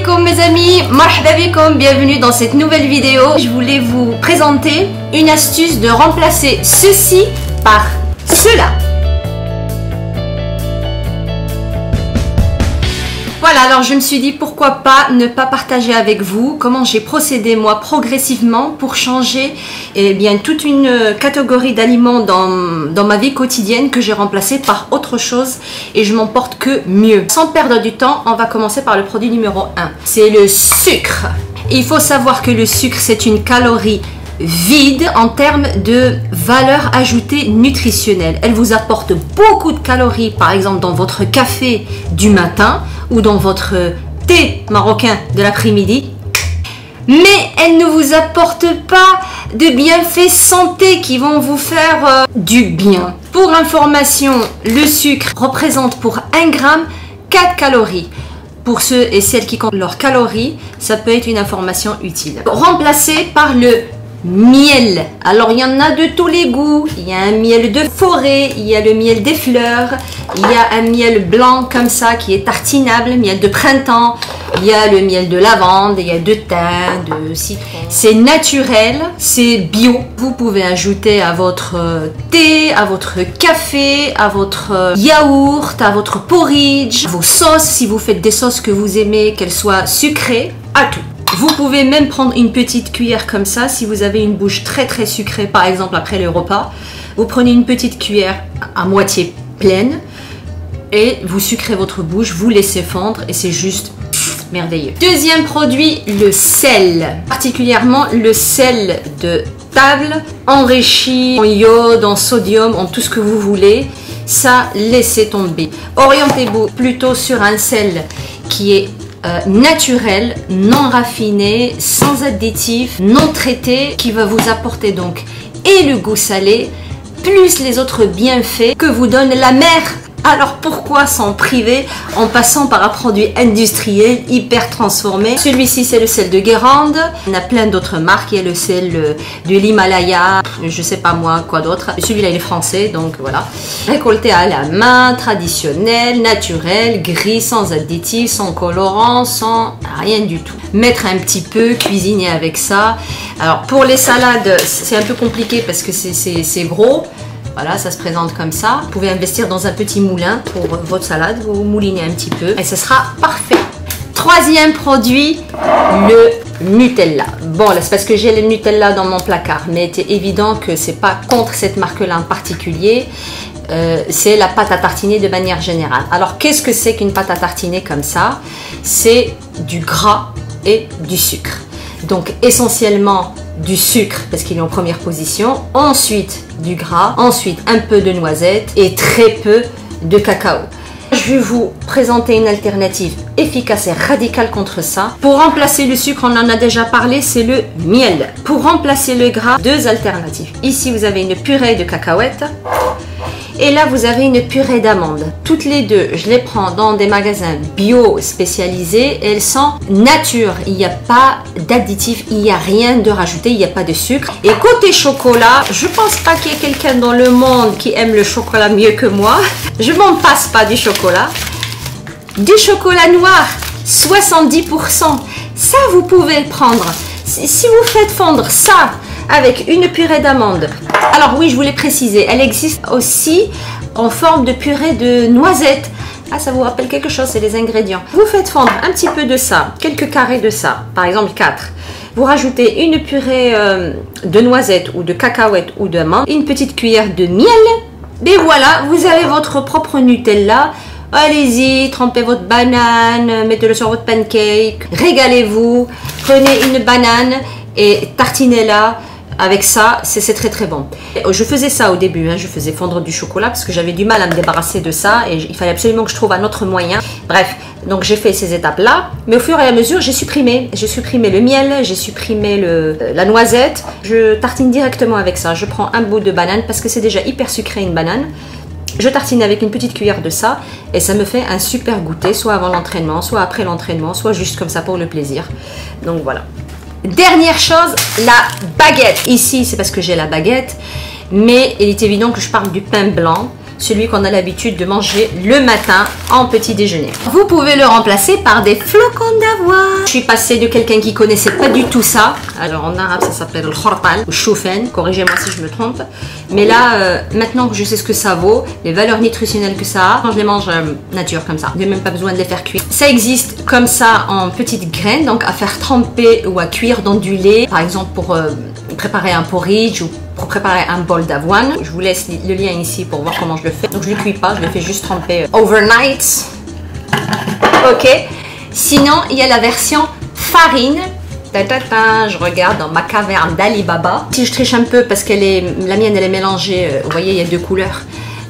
alaikum mes amis, marhaba bikoum, bienvenue dans cette nouvelle vidéo. Je voulais vous présenter une astuce de remplacer ceci par cela. Voilà, alors je me suis dit pourquoi pas ne pas partager avec vous comment j'ai procédé moi progressivement pour changer toute une catégorie d'aliments dans ma vie quotidienne que j'ai remplacé par autre chose et je m'en porte que mieux. Sans perdre du temps, on va commencer par le produit numéro 1. C'est le sucre. Il faut savoir que le sucre c'est une calorie vide en termes de valeur ajoutée nutritionnelle. Elle vous apporte beaucoup de calories, par exemple dans votre café du matin ou dans votre thé marocain de l'après-midi, mais elle ne vous apporte pas de bienfaits santé qui vont vous faire du bien. Pour information, le sucre représente pour 1 gramme 4 calories. Pour ceux et celles qui comptent leurs calories, ça peut être une information utile. Remplacé par le miel. Alors il y en a de tous les goûts. Il y a un miel de forêt, il y a le miel des fleurs, il y a un miel blanc comme ça qui est tartinable, miel de printemps, il y a le miel de lavande, il y a de thym, de citron. C'est naturel, c'est bio. Vous pouvez ajouter à votre thé, à votre café, à votre yaourt, à votre porridge, à vos sauces, si vous faites des sauces que vous aimez, qu'elles soient sucrées, à tout. Vous pouvez même prendre une petite cuillère comme ça, si vous avez une bouche très sucrée, par exemple après le repas. Vous prenez une petite cuillère à moitié pleine et vous sucrez votre bouche, vous laissez fondre et c'est juste merveilleux. Deuxième produit, le sel. Particulièrement le sel de table, enrichi en iode, en sodium, en tout ce que vous voulez. Ça, laissez tomber. Orientez-vous plutôt sur un sel qui est naturel, non raffiné, sans additifs, non traité, qui va vous apporter donc et le goût salé, plus les autres bienfaits que vous donne la mer. Alors pourquoi s'en priver en passant par un produit industriel hyper transformé? Celui-ci c'est le sel de Guérande, il y en a plein d'autres marques, il y a le sel de l'Himalaya, je sais pas moi quoi d'autre. Celui-là il est français donc voilà. Récolté à la main, traditionnel, naturel, gris, sans additifs, sans colorant, sans rien du tout. Mettre un petit peu, cuisiner avec ça. Alors pour les salades c'est un peu compliqué parce que c'est gros. Voilà, ça se présente comme ça. Vous pouvez investir dans un petit moulin pour votre salade. Vous moulinez un petit peu et ce sera parfait. Troisième produit, le Nutella. Bon, là, c'est parce que j'ai le Nutella dans mon placard. Mais c'est évident que c'est pas contre cette marque-là en particulier. C'est la pâte à tartiner de manière générale. Alors, qu'est-ce que c'est qu'une pâte à tartiner comme ça? C'est du gras et du sucre. Donc, essentiellement du sucre parce qu'il est en première position, ensuite du gras, ensuite un peu de noisettes et très peu de cacao. Je vais vous présenter une alternative efficace et radicale contre ça. Pour remplacer le sucre, on en a déjà parlé, c'est le miel. Pour remplacer le gras, 2 alternatives. Ici, vous avez une purée de cacahuètes et là, vous avez une purée d'amandes. Toutes les deux, je les prends dans des magasins bio spécialisés. Elles sont nature. Il n'y a pas d'additifs, il n'y a rien de rajouté, il n'y a pas de sucre. Et côté chocolat, je pense pas qu'il y ait quelqu'un dans le monde qui aime le chocolat mieux que moi. Je m'en passe pas du chocolat. Du chocolat noir, 70%. Ça, vous pouvez le prendre. Si vous faites fondre ça avec une purée d'amandes. Alors oui, je voulais préciser, elle existe aussi en forme de purée de noisettes. Ah, ça vous rappelle quelque chose, c'est les ingrédients. Vous faites fondre un petit peu de ça, quelques carrés de ça, par exemple 4. Vous rajoutez une purée de noisettes ou de cacahuètes ou d'amandes, une petite cuillère de miel. Et voilà, vous avez votre propre Nutella. Allez-y, trempez votre banane, mettez-le sur votre pancake, régalez-vous, prenez une banane et tartinez-la. Avec ça, c'est très bon. Je faisais ça au début, je faisais fondre du chocolat parce que j'avais du mal à me débarrasser de ça et il fallait absolument que je trouve un autre moyen. Bref, donc j'ai fait ces étapes-là, mais au fur et à mesure, j'ai supprimé le miel, j'ai supprimé la noisette. Je tartine directement avec ça. Je prends un bout de banane parce que c'est déjà hyper sucré une banane. Je tartine avec une petite cuillère de ça et ça me fait un super goûter, soit avant l'entraînement, soit après l'entraînement, soit juste comme ça pour le plaisir. Donc voilà. Dernière chose, la baguette. Ici, c'est parce que j'ai la baguette, mais il est évident que je parle du pain blanc. celui qu'on a l'habitude de manger le matin en petit déjeuner. Vous pouvez le remplacer par des flocons d'avoine. Je suis passée de quelqu'un qui connaissait pas du tout ça. Alors en arabe ça s'appelle le khortal ou choufen, corrigez-moi si je me trompe. Mais là, maintenant que je sais ce que ça vaut, les valeurs nutritionnelles que ça a, quand je les mange nature comme ça, j'ai même pas besoin de les faire cuire. Ça existe comme ça en petites graines, donc à faire tremper ou à cuire dans du lait, par exemple pour préparer un porridge ou pour préparer un bol d'avoine. Je vous laisse le lien ici pour voir comment je le fais. Donc je ne le cuis pas, je le fais juste tremper overnight. Ok. Sinon, il y a la version farine. Je regarde dans ma caverne d'Alibaba. Si je triche un peu parce qu'elle est, la mienne elle est mélangée, vous voyez il y a deux couleurs.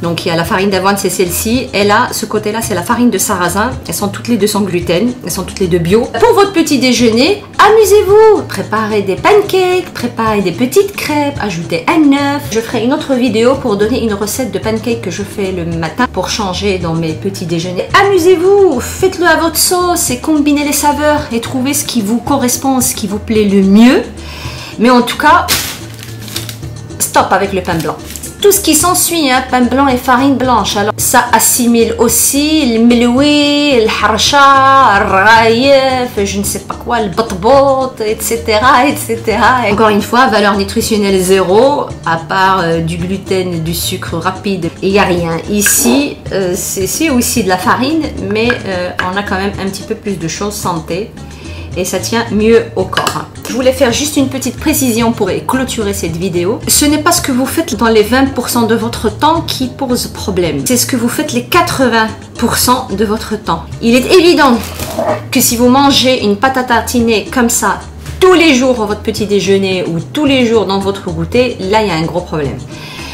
Donc il y a la farine d'avoine, c'est celle-ci. Et là, ce côté-là, c'est la farine de sarrasin. Elles sont toutes les deux sans gluten. Elles sont toutes les deux bio. Pour votre petit déjeuner, amusez-vous. Préparez des pancakes, préparez des petites crêpes, ajoutez un œuf. Je ferai une autre vidéo pour donner une recette de pancakes que je fais le matin pour changer dans mes petits déjeuners. Amusez-vous, faites-le à votre sauce et combinez les saveurs et trouvez ce qui vous correspond, ce qui vous plaît le mieux. Mais en tout cas, stop avec le pain blanc. Tout ce qui s'ensuit, hein, pain blanc et farine blanche. Alors, ça assimile aussi le meloui, le harcha, le raïef, je ne sais pas quoi, le botbot, etc., etc. Et encore une fois, valeur nutritionnelle zéro, à part du gluten, du sucre rapide. Et il n'y a rien. Ici, c'est aussi de la farine, mais on a quand même un petit peu plus de choses santé. Et ça tient mieux au corps. Je voulais faire juste une petite précision pour clôturer cette vidéo. Ce n'est pas ce que vous faites dans les 20% de votre temps qui pose problème. C'est ce que vous faites les 80% de votre temps. Il est évident que si vous mangez une pâte à tartiner comme ça tous les jours à votre petit déjeuner ou tous les jours dans votre goûter, là il y a un gros problème.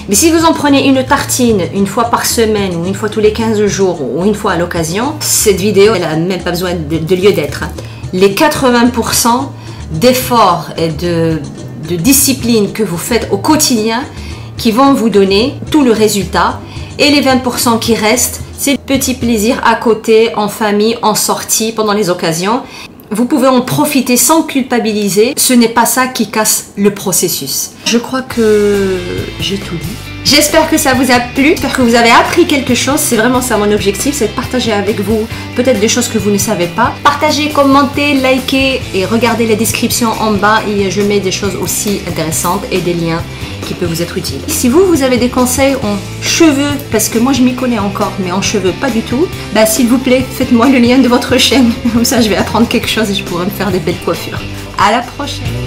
Mais si vous en prenez une tartine une fois par semaine ou une fois tous les 15 jours ou une fois à l'occasion, cette vidéo elle n'a même pas besoin de lieu d'être. Les 80% d'efforts et de discipline que vous faites au quotidien qui vont vous donner tout le résultat. Et les 20% qui restent, c'est le petit plaisir à côté, en famille, en sortie, pendant les occasions. Vous pouvez en profiter sans culpabiliser. Ce n'est pas ça qui casse le processus. Je crois que j'ai tout dit. J'espère que ça vous a plu, j'espère que vous avez appris quelque chose. C'est vraiment ça mon objectif, c'est de partager avec vous peut-être des choses que vous ne savez pas. Partagez, commentez, likez et regardez la description en bas et je mets des choses aussi intéressantes et des liens qui peuvent vous être utiles. Si vous avez des conseils en cheveux, parce que moi je m'y connais encore, mais en cheveux pas du tout, bah s'il vous plaît, faites-moi le lien de votre chaîne. Comme ça je vais apprendre quelque chose et je pourrai me faire des belles coiffures. À la prochaine!